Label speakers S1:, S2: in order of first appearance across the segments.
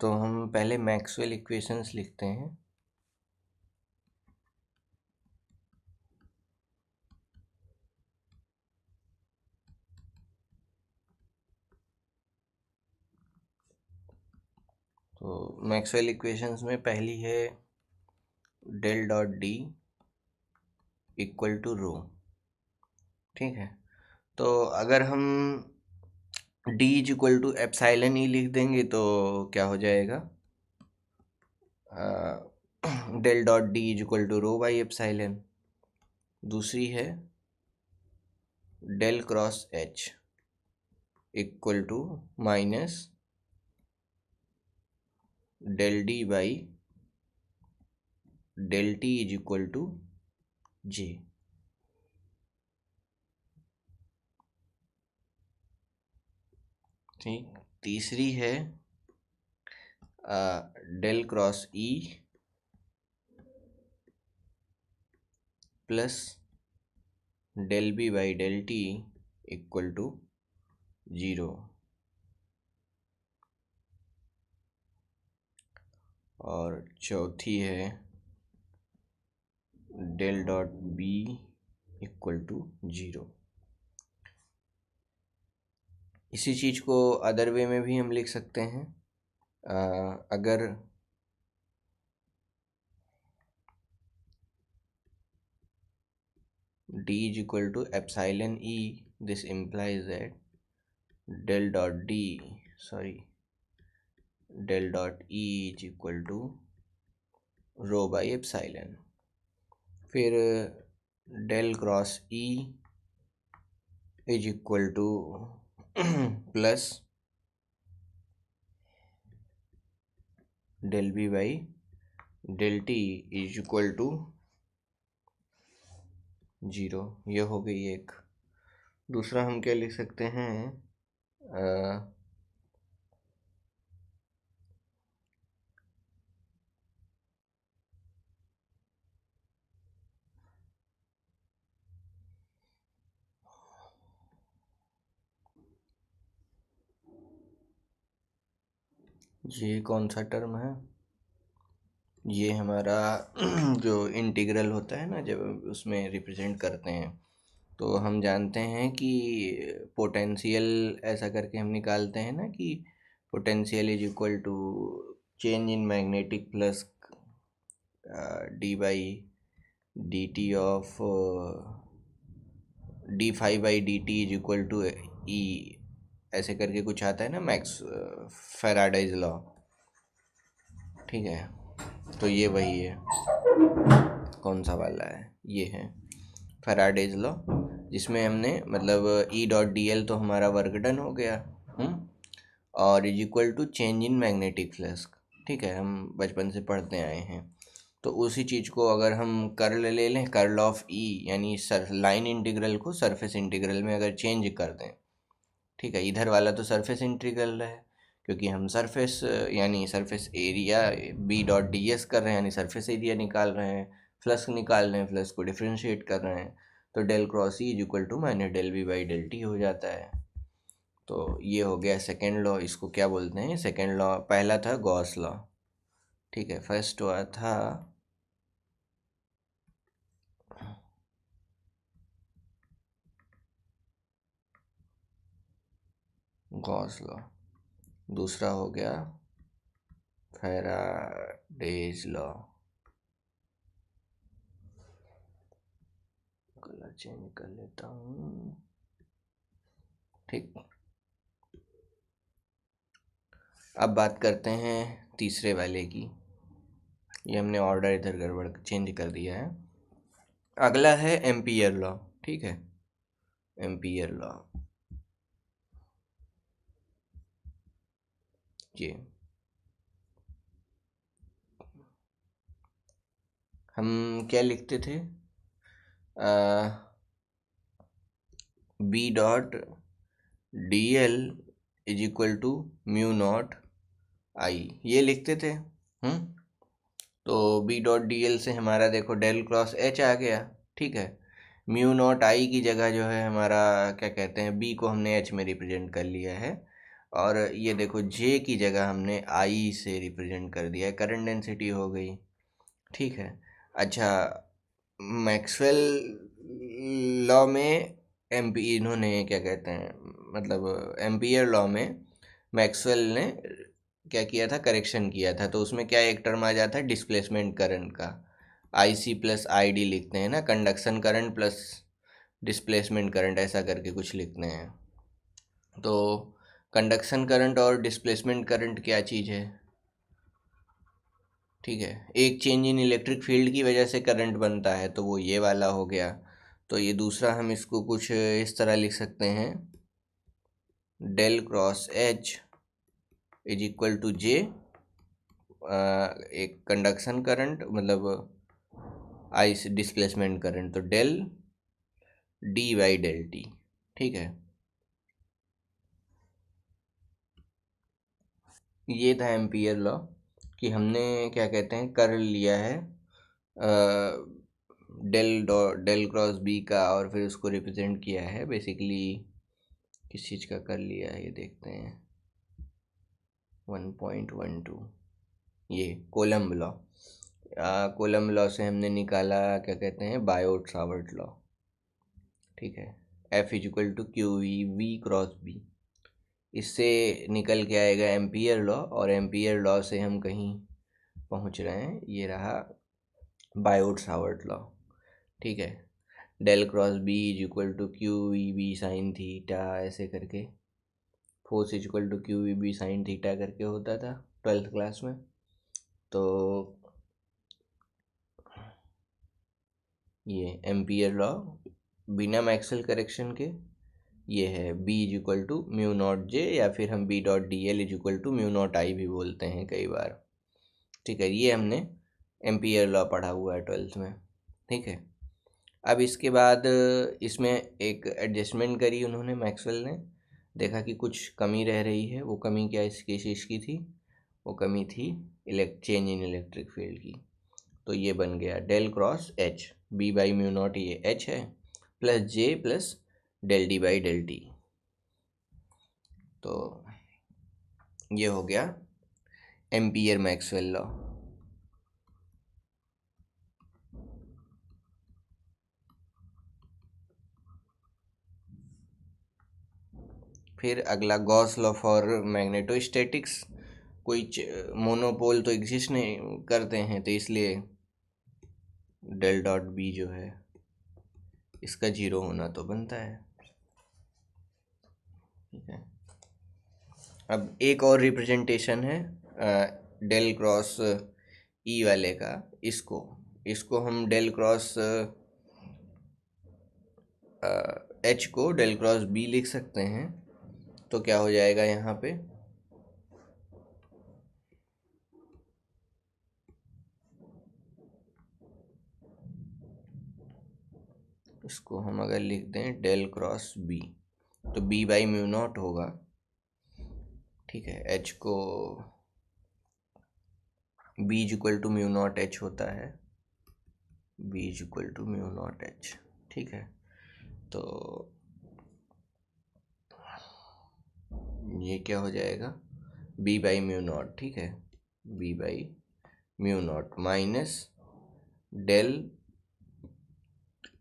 S1: तो हम पहले मैक्सवेल इक्वेशंस लिखते हैं। तो मैक्सवेल इक्वेशंस में पहली है del dot D equal to rho. ठीक है, तो अगर हम D is equal to epsilon E लिख देंगे तो क्या हो जाएगा, del dot D is equal to rho by epsilon. दूसरी है del cross H equal to minus del D by del t is equal to J. ठीक, तीसरी है del cross E plus del B by del t equal to 0। और चौथी है del dot B equal to 0। इसी चीज़ को other way में भी हम लिख सकते हैं। अगर d is equal to epsilon e, this implies that del dot d del dot e is equal to rho by epsilon। फिर del cross e is equal to plus del b by del t is equal to 0। ये हो गई एक। दूसरा हम क्या लिख सकते हैं, ये कौन सा टर्म है, ये हमारा जो इंटीग्रल होता है ना, जब उसमें रिप्रेजेंट करते हैं तो हम जानते हैं कि पोटेंशियल ऐसा करके हम निकालते हैं ना कि potential is equal to change in magnetic plus D by D t of D five by D t is equal to E, ऐसे करके कुछ आता है ना, मैक्स फैराडेज लॉ। ठीक है, तो ये वही है। कौन सा वाला है, ये है फैराडेज लॉ, जिसमें हमने मतलब ई डॉट डी एल तो हमारा वर्क डन हो गया, और is equal to change in magnetic flux. ठीक है, हम बचपन से पढ़ते आए हैं। तो उसी चीज़ को अगर हम कर्ल ले लें, कर्ल ऑफ ई, यानी लाइन इंटीग्रल को सरफेस इंटीग्रल में अगर चेंज कर दें, ठीक है, इधर वाला तो सरफेस इंटीग्रल है क्योंकि हम सरफेस यानी surface area B dot D S कर रहे हैं, यानी सरफेस एरिया निकाल रहे हैं, फ्लक्स निकाल रहे हैं, फ्लक्स को डिफ्रेंशिएट कर रहे हैं, तो del cross E is equal to minus del B by del T हो जाता है। तो ये हो गया सेकेंड लॉ। इसको क्या बोलते हैं, सेकेंड लॉ। पहला था गॉस लॉ, ठीक है, फर्स्ट हुआ था गॉस लॉ, दूसरा हो गया फैराडेज लॉ। कलर चेंज कर लेता हूँ। ठीक, अब बात करते हैं तीसरे वाले की। ये हमने ऑर्डर इधर गड़बड़ चेंज कर दिया है। अगला है एम्पियर लॉ। ठीक है, एम्पियर लॉ ये हम क्या लिखते थे, B dot D L is equal to mu naught I, ये लिखते थे। तो बी डॉट डी एल से हमारा देखो डेल क्रॉस एच आ गया। ठीक है, म्यू नॉट आई की जगह जो है हमारा क्या कहते हैं, बी को हमने एच में रिप्रेजेंट कर लिया है, और ये देखो जे की जगह हमने आई से रिप्रेजेंट कर दिया है, करंट डेंसिटी हो गई। ठीक है। अच्छा, मैक्सवेल लॉ में इन्होंने क्या कहते हैं, मतलब एम्पियर लॉ में मैक्सवेल ने क्या किया था, करेक्शन किया था। तो उसमें क्या एक टर्म आ जाता है डिस्प्लेसमेंट करंट का, आई सी प्लस आई डी लिखते हैं ना, conduction current plus displacement current ऐसा करके कुछ लिखते हैं। तो कंडक्शन करंट और डिस्प्लेसमेंट करंट क्या चीज़ है? ठीक है, एक चेंज इन इलेक्ट्रिक फील्ड की वजह से करंट बनता है, तो वो ये वाला हो गया। तो ये दूसरा हम इसको कुछ इस तरह लिख सकते हैं, del cross H is equal to J, एक कंडक्शन करंट मतलब आई से डिस्प्लेसमेंट करंट, तो del D by del t. ठीक है, ये था एम्पियर लॉ कि हमने क्या कहते हैं कर लिया है डेल क्रॉस बी का, और फिर उसको रिप्रेजेंट किया है बेसिकली किस चीज़ का कर लिया है, ये देखते हैं 1.12, ये कोलम्ब लॉ। कोलम्ब लॉ से हमने निकाला क्या कहते हैं बायोट सावर्ट लॉ। ठीक है, F is equal to Q V cross B, इससे निकल के आएगा एम्पियर लॉ, और एम्पियर लॉ से हम कहीं पहुंच रहे हैं, ये रहा बायोट सावर्ट लॉ। ठीक है, del cross B is equal to Q v B sine theta, ऐसे करके force is equal to Q v B sine theta करके होता था 12th क्लास में। तो ये एम्पियर लॉ बिना मैक्सवेल करेक्शन के ये है, B is equal to mu naught J, या फिर हम B dot D L is equal to mu naught I भी बोलते हैं कई बार। ठीक है, ये हमने एम्पियर लॉ पढ़ा हुआ है 12th में। ठीक है, अब इसके बाद इसमें एक एडजस्टमेंट करी उन्होंने, मैक्सवेल ने देखा कि कुछ कमी रह रही है। वो कमी क्या इसकी चीज़ की थी? वो कमी थी चेंज इन इलेक्ट्रिक फील्ड की। तो ये बन गया del cross H, B by mu naught ये एच है, plus J plus del D by del T. तो ये हो गया एम्पियर मैक्सवेल लॉ। फिर अगला गॉस लॉ फॉर मैग्नेटोस्टैटिक्स। कोई मोनोपोल तो एग्जिस्ट नहीं करते हैं, तो इसलिए डेल डॉट बी जो है इसका जीरो होना तो बनता है। ठीक है, अब एक और रिप्रेजेंटेशन है डेल क्रॉस ई वाले का, इसको इसको हम डेल क्रॉस एच को डेल क्रॉस बी लिख सकते हैं। तो क्या हो जाएगा यहाँ पे, इसको हम अगर लिख दें डेल क्रॉस बी, तो बी बाई म्यू नॉट होगा। ठीक है, एच को B is equal to mu naught H होता है, B is equal to mu naught H. ठीक है, तो ये क्या हो जाएगा, बी बाई म्यू नॉट। ठीक है, B by mu naught minus del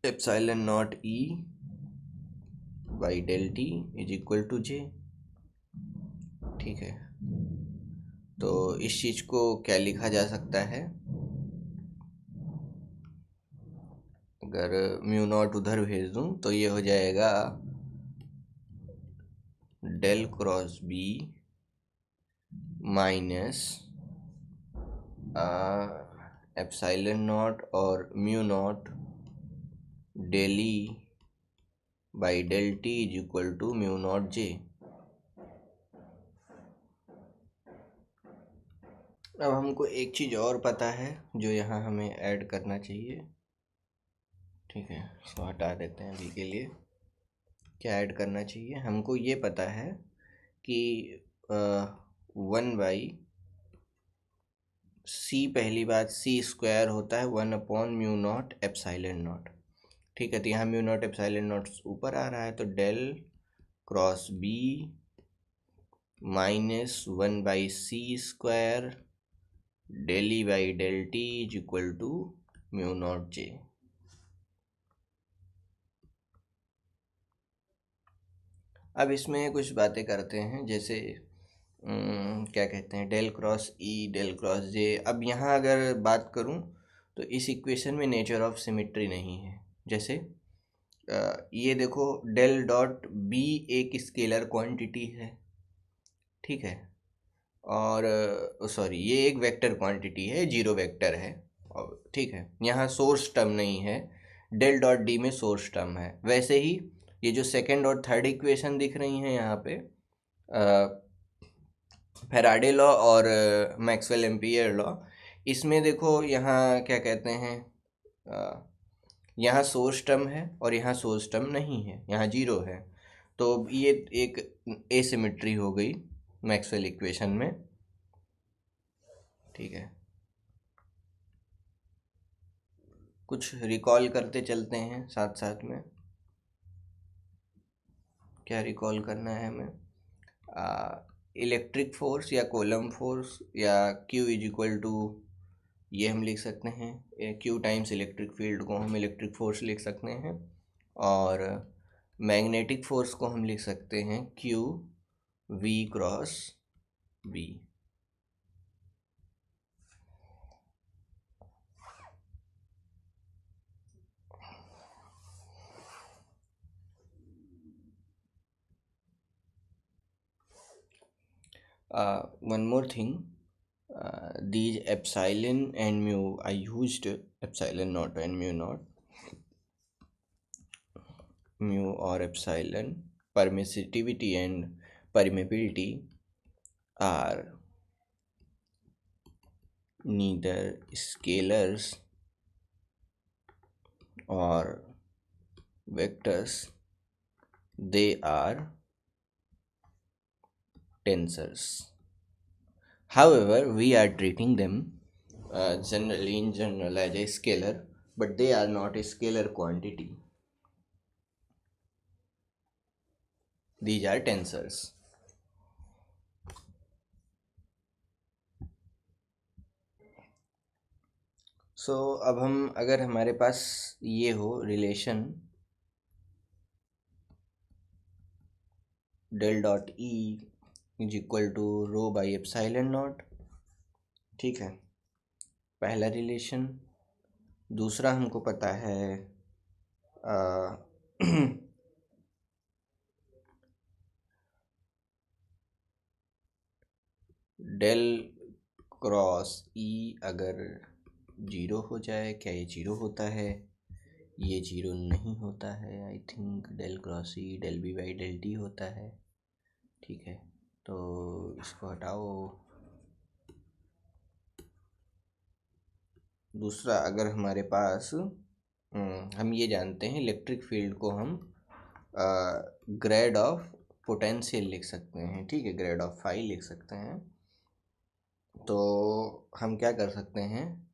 S1: epsilon naught E by del t is equal to J. ठीक है, तो इस चीज़ को क्या लिखा जा सकता है, अगर म्यू नॉट उधर भेज दूं तो ये हो जाएगा del cross B minus epsilon naught और mu naught del E by del t is equal to mu naught J. अब हमको एक चीज़ और पता है जो यहाँ हमें ऐड करना चाहिए। ठीक है, इसको हटा देते हैं अभी के लिए। क्या ऐड करना चाहिए, हमको ये पता है कि 1/c, पहली बात c स्क्वायर होता है 1/म्यू नॉट एप्सिलॉन नॉट। ठीक है, तो यहाँ म्यू नॉट एप्सिलॉन नॉट ऊपर आ रहा है, तो del cross B -1/c² del E by del t is equal to mu naught J। अब इसमें कुछ बातें करते हैं, जैसे क्या कहते हैं, del cross E del cross J. अब यहाँ अगर बात करूँ तो इस इक्वेशन में नेचर ऑफ सिमिट्री नहीं है। जैसे ये देखो, डेल डॉट बी एक स्केलर क्वांटिटी है, ठीक है, और सॉरी ये एक वेक्टर क्वांटिटी है, जीरो वेक्टर है, और ठीक है, यहाँ सोर्स टर्म नहीं है, डेल डॉट डी में सोर्स टर्म है। वैसे ही ये जो सेकंड और थर्ड इक्वेशन दिख रही हैं यहाँ पे, फैराडे लॉ और मैक्सवेल एम्पियर लॉ, इसमें देखो यहाँ क्या कहते हैं, यहाँ सोर्स टर्म है और यहाँ सोर्स टर्म नहीं है, यहाँ जीरो है। तो ये एक एसिमेट्री हो गई मैक्सवेल इक्वेशन में, ठीक है। कुछ रिकॉल करते चलते हैं साथ साथ में। क्या रिकॉल करना है हमें? इलेक्ट्रिक फोर्स या कोलम फोर्स या Q इज इक्वल टू, ये हम लिख सकते हैं, Q टाइम्स इलेक्ट्रिक फील्ड को हम इलेक्ट्रिक फोर्स लिख सकते हैं, और मैग्नेटिक फोर्स को हम लिख सकते हैं Q V cross B। One more thing, these epsilon and mu, I used epsilon naught and mu naught. Mu or epsilon, permissivity and permeability are neither scalars or vectors, they are tensors. However, we are treating them generally in general as a scalar, but they are not a scalar quantity. These are tensors. So अब हम, अगर हमारे पास ये हो relation del dot E is equal to rho by epsilon naught, ठीक है, पहला रिलेशन। दूसरा हमको पता है डेल क्रॉस ई अगर जीरो हो जाए, क्या ये जीरो होता है? ये जीरो नहीं होता है, I think del cross E del B by del T होता है, ठीक है। तो इसको हटाओ। दूसरा, अगर हमारे पास हम ये जानते हैं, इलेक्ट्रिक फील्ड को हम ग्रेड ऑफ पोटेंशियल लिख सकते हैं, ठीक है, ग्रेड ऑफ फाई लिख सकते हैं। तो हम क्या कर सकते हैं,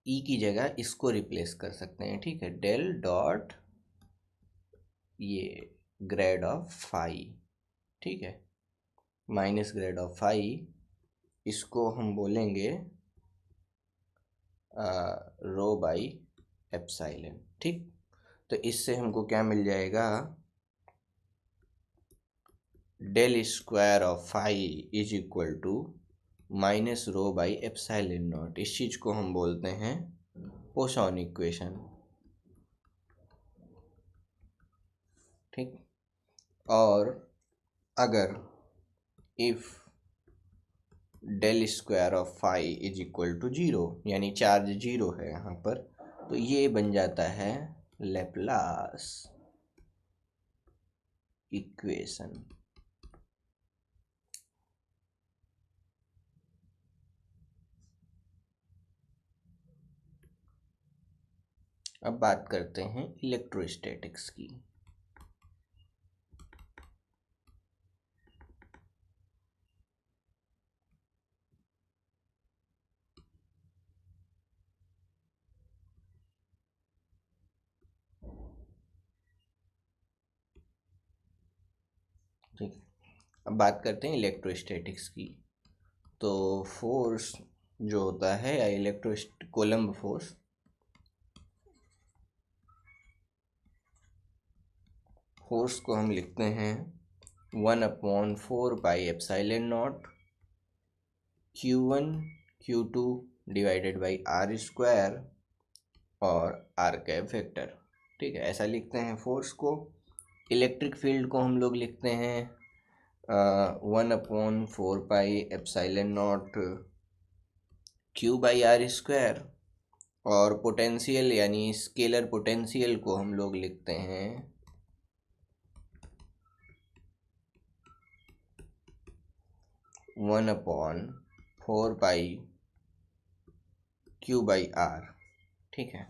S1: ई की जगह इसको रिप्लेस कर सकते हैं, ठीक है, डेल डॉट ये ग्रेड ऑफ फाई, ठीक है, माइनस ग्रेड ऑफ फाई, इसको हम बोलेंगे रो बाई एप्साइलन, ठीक। तो इससे हमको क्या मिल जाएगा, del square of phi is equal to minus rho by epsilon naught. इस चीज को हम बोलते हैं पोसॉन इक्वेशन, ठीक। और अगर if del square of phi is equal to zero, यानी चार्ज जीरो है यहाँ पर, तो ये बन जाता है लेप्लास इक्वेशन। अब बात करते हैं इलेक्ट्रोस्टैटिक्स की। ठीक, अब बात करते हैं इलेक्ट्रोस्टैटिक्स की। तो फोर्स जो होता है या कोलम्ब फोर्स, फोर्स को हम लिखते हैं 1/4 pi epsilon naught Q1 Q2 divided by R square और आर कैप वेक्टर। ठीक है, ऐसा लिखते हैं फोर्स को। इलेक्ट्रिक फील्ड को हम लोग लिखते हैं 1/4 पाई एप्सिलॉन नॉट Q/r²। और पोटेंशियल यानी स्केलर पोटेंशियल को हम लोग लिखते हैं 1/4 पाई Q/r। ठीक है,